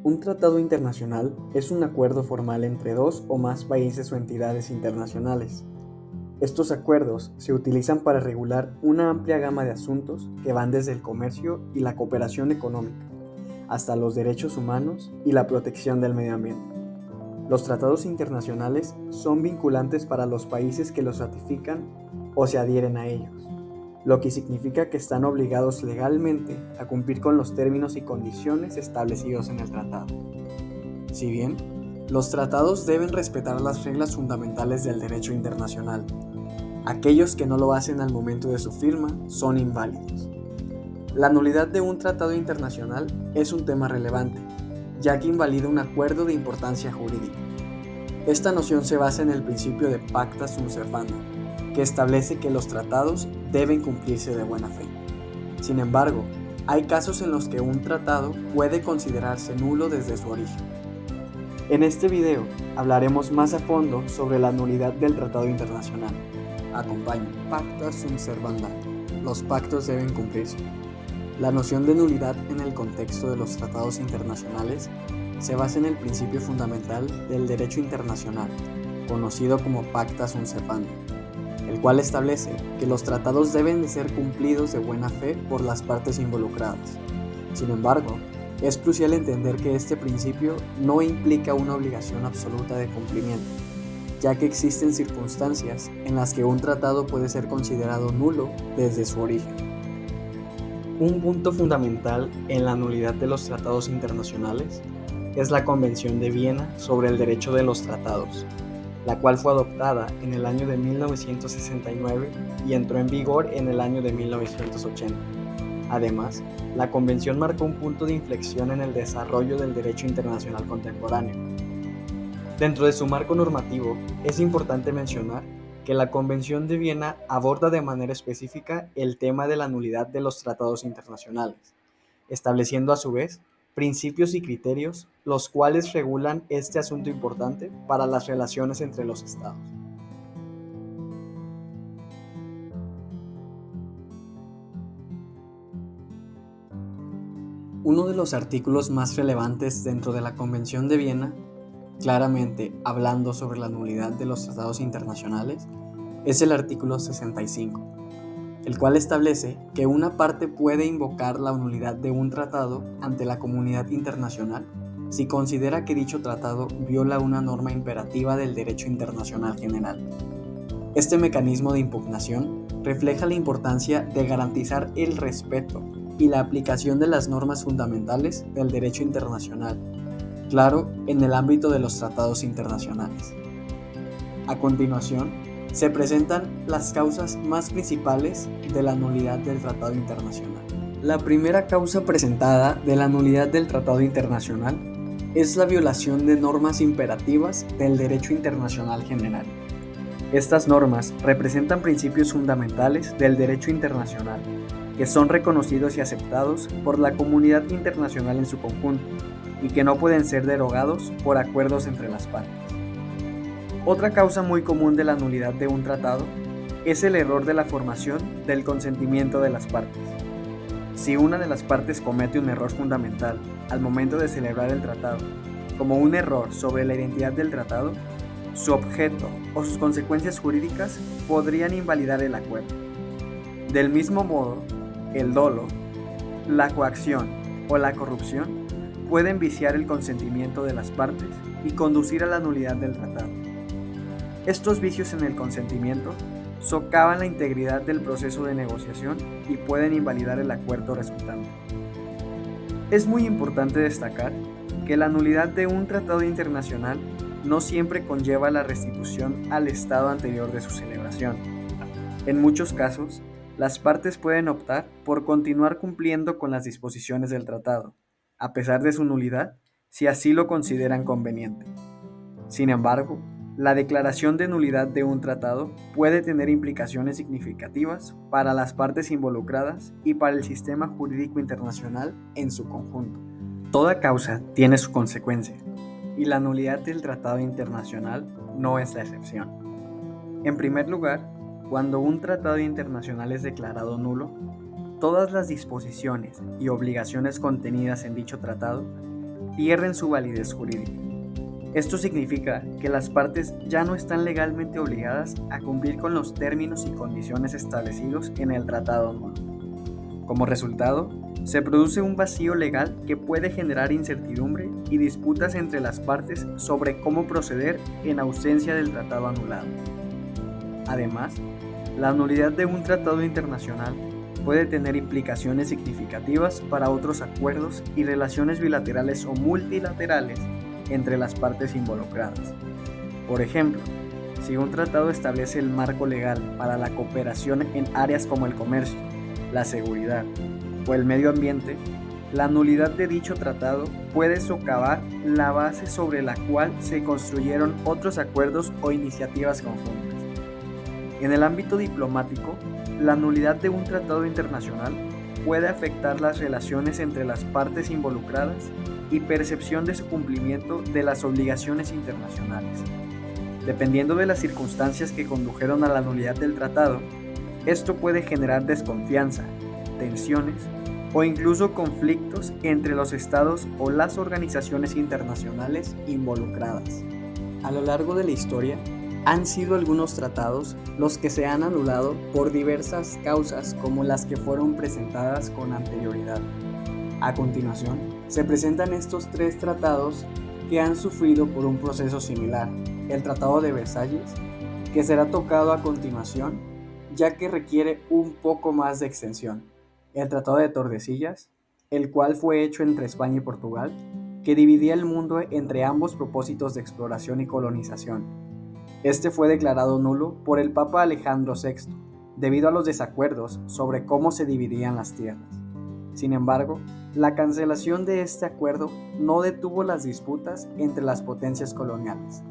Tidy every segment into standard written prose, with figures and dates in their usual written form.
Un tratado internacional es un acuerdo formal entre dos o más países o entidades internacionales. Estos acuerdos se utilizan para regular una amplia gama de asuntos que van desde el comercio y la cooperación económica, hasta los derechos humanos y la protección del medio ambiente. Los tratados internacionales son vinculantes para los países que los ratifican o se adhieren a ellos, lo que significa que están obligados legalmente a cumplir con los términos y condiciones establecidos en el tratado. Si bien, los tratados deben respetar las reglas fundamentales del derecho internacional, aquellos que no lo hacen al momento de su firma son inválidos. La nulidad de un tratado internacional es un tema relevante, ya que invalida un acuerdo de importancia jurídica. Esta noción se basa en el principio de pacta sunt servanda, que establece que los tratados deben cumplirse de buena fe. Sin embargo, hay casos en los que un tratado puede considerarse nulo desde su origen. En este video hablaremos más a fondo sobre la nulidad del tratado internacional. Acompaña. Pacta sunt servanda. Los pactos deben cumplirse. La noción de nulidad en el contexto de los tratados internacionales se basa en el principio fundamental del derecho internacional, conocido como pacta sunt servanda, el cual establece que los tratados deben de ser cumplidos de buena fe por las partes involucradas. Sin embargo, es crucial entender que este principio no implica una obligación absoluta de cumplimiento, ya que existen circunstancias en las que un tratado puede ser considerado nulo desde su origen. Un punto fundamental en la nulidad de los tratados internacionales es la Convención de Viena sobre el Derecho de los Tratados, la cual fue adoptada en el año de 1969 y entró en vigor en el año de 1980. Además, la Convención marcó un punto de inflexión en el desarrollo del derecho internacional contemporáneo. Dentro de su marco normativo, es importante mencionar que la Convención de Viena aborda de manera específica el tema de la nulidad de los tratados internacionales, estableciendo a su vez principios y criterios los cuales regulan este asunto importante para las relaciones entre los estados. Uno de los artículos más relevantes dentro de la Convención de Viena, claramente hablando sobre la nulidad de los tratados internacionales, es el artículo 65, el cual establece que una parte puede invocar la nulidad de un tratado ante la comunidad internacional si considera que dicho tratado viola una norma imperativa del derecho internacional general. Este mecanismo de impugnación refleja la importancia de garantizar el respeto y la aplicación de las normas fundamentales del derecho internacional, claro, en el ámbito de los tratados internacionales. A continuación, se presentan las causas más principales de la nulidad del tratado internacional. La primera causa presentada de la nulidad del tratado internacional es la violación de normas imperativas del derecho internacional general. Estas normas representan principios fundamentales del derecho internacional, que son reconocidos y aceptados por la comunidad internacional en su conjunto, y que no pueden ser derogados por acuerdos entre las partes. Otra causa muy común de la nulidad de un tratado es el error de la formación del consentimiento de las partes. Si una de las partes comete un error fundamental al momento de celebrar el tratado, como un error sobre la identidad del tratado, su objeto o sus consecuencias jurídicas podrían invalidar el acuerdo. Del mismo modo, el dolo, la coacción o la corrupción pueden viciar el consentimiento de las partes y conducir a la nulidad del tratado. Estos vicios en el consentimiento socavan la integridad del proceso de negociación y pueden invalidar el acuerdo resultante. Es muy importante destacar que la nulidad de un tratado internacional no siempre conlleva la restitución al estado anterior de su celebración. En muchos casos, las partes pueden optar por continuar cumpliendo con las disposiciones del tratado, a pesar de su nulidad, si así lo consideran conveniente. Sin embargo, la declaración de nulidad de un tratado puede tener implicaciones significativas para las partes involucradas y para el sistema jurídico internacional en su conjunto. Toda causa tiene su consecuencia, y la nulidad del tratado internacional no es la excepción. En primer lugar, cuando un tratado internacional es declarado nulo, todas las disposiciones y obligaciones contenidas en dicho tratado pierden su validez jurídica. Esto significa que las partes ya no están legalmente obligadas a cumplir con los términos y condiciones establecidos en el tratado nulo. Como resultado, se produce un vacío legal que puede generar incertidumbre y disputas entre las partes sobre cómo proceder en ausencia del tratado anulado. Además, la nulidad de un tratado internacional puede tener implicaciones significativas para otros acuerdos y relaciones bilaterales o multilaterales entre las partes involucradas. Por ejemplo, si un tratado establece el marco legal para la cooperación en áreas como el comercio, la seguridad o el medio ambiente, la nulidad de dicho tratado puede socavar la base sobre la cual se construyeron otros acuerdos o iniciativas conjuntas. En el ámbito diplomático, la nulidad de un tratado internacional puede afectar las relaciones entre las partes involucradas y percepción de su cumplimiento de las obligaciones internacionales. Dependiendo de las circunstancias que condujeron a la nulidad del tratado, esto puede generar desconfianza, tensiones o incluso conflictos entre los estados o las organizaciones internacionales involucradas. A lo largo de la historia, han sido algunos tratados los que se han anulado por diversas causas como las que fueron presentadas con anterioridad. A continuación, se presentan estos tres tratados que han sufrido por un proceso similar: el Tratado de Versalles, que será tocado a continuación, ya que requiere un poco más de extensión; el Tratado de Tordesillas, el cual fue hecho entre España y Portugal, que dividía el mundo entre ambos propósitos de exploración y colonización. Este fue declarado nulo por el Papa Alejandro VI, debido a los desacuerdos sobre cómo se dividían las tierras. Sin embargo, la cancelación de este acuerdo no detuvo las disputas entre las potencias coloniales.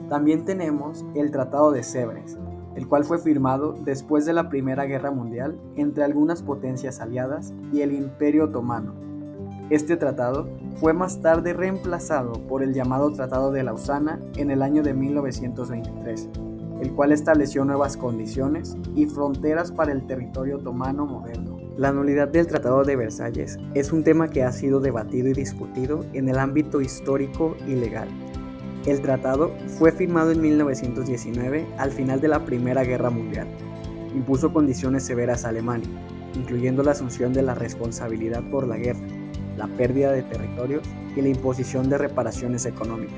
También tenemos el Tratado de Sèvres, el cual fue firmado después de la Primera Guerra Mundial entre algunas potencias aliadas y el Imperio Otomano. Este tratado fue más tarde reemplazado por el llamado Tratado de Lausana en el año de 1923, el cual estableció nuevas condiciones y fronteras para el territorio otomano moderno. La nulidad del Tratado de Versalles es un tema que ha sido debatido y discutido en el ámbito histórico y legal. El tratado fue firmado en 1919 al final de la Primera Guerra Mundial. Impuso condiciones severas a Alemania, incluyendo la asunción de la responsabilidad por la guerra, la pérdida de territorios y la imposición de reparaciones económicas.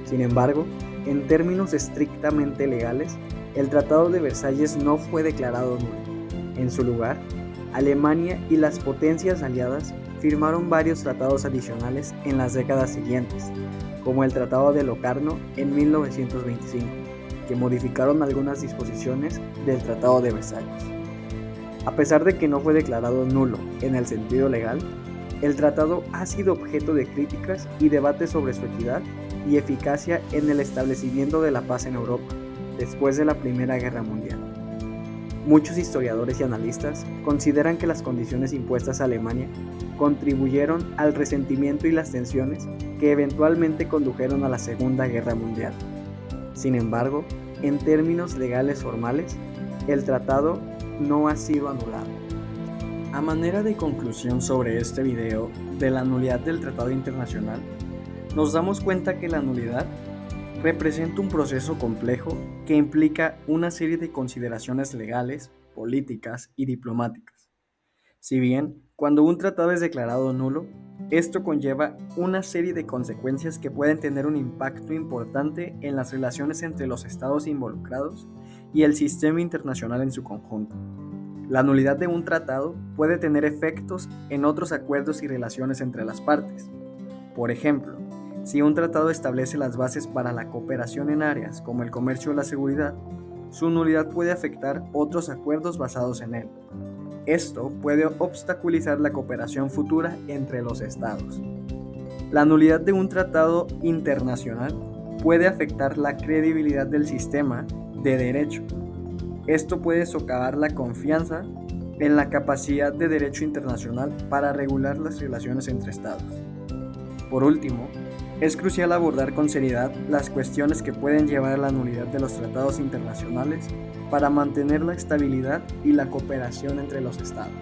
Sin embargo, en términos estrictamente legales, el Tratado de Versalles no fue declarado nulo. En su lugar, Alemania y las potencias aliadas firmaron varios tratados adicionales en las décadas siguientes, como el Tratado de Locarno en 1925, que modificaron algunas disposiciones del Tratado de Versalles. A pesar de que no fue declarado nulo en el sentido legal, el tratado ha sido objeto de críticas y debates sobre su equidad y eficacia en el establecimiento de la paz en Europa después de la Primera Guerra Mundial. Muchos historiadores y analistas consideran que las condiciones impuestas a Alemania contribuyeron al resentimiento y las tensiones que eventualmente condujeron a la Segunda Guerra Mundial. Sin embargo, en términos legales formales, el tratado no ha sido anulado. A manera de conclusión sobre este video de la nulidad del tratado internacional, nos damos cuenta que la nulidad representa un proceso complejo que implica una serie de consideraciones legales, políticas y diplomáticas. Si bien, cuando un tratado es declarado nulo, esto conlleva una serie de consecuencias que pueden tener un impacto importante en las relaciones entre los estados involucrados y el sistema internacional en su conjunto. La nulidad de un tratado puede tener efectos en otros acuerdos y relaciones entre las partes. Por ejemplo, si un tratado establece las bases para la cooperación en áreas como el comercio o la seguridad, su nulidad puede afectar otros acuerdos basados en él. Esto puede obstaculizar la cooperación futura entre los estados. La nulidad de un tratado internacional puede afectar la credibilidad del sistema de derecho. Esto puede socavar la confianza en la capacidad de derecho internacional para regular las relaciones entre estados. Por último, es crucial abordar con seriedad las cuestiones que pueden llevar a la nulidad de los tratados internacionales para mantener la estabilidad y la cooperación entre los estados.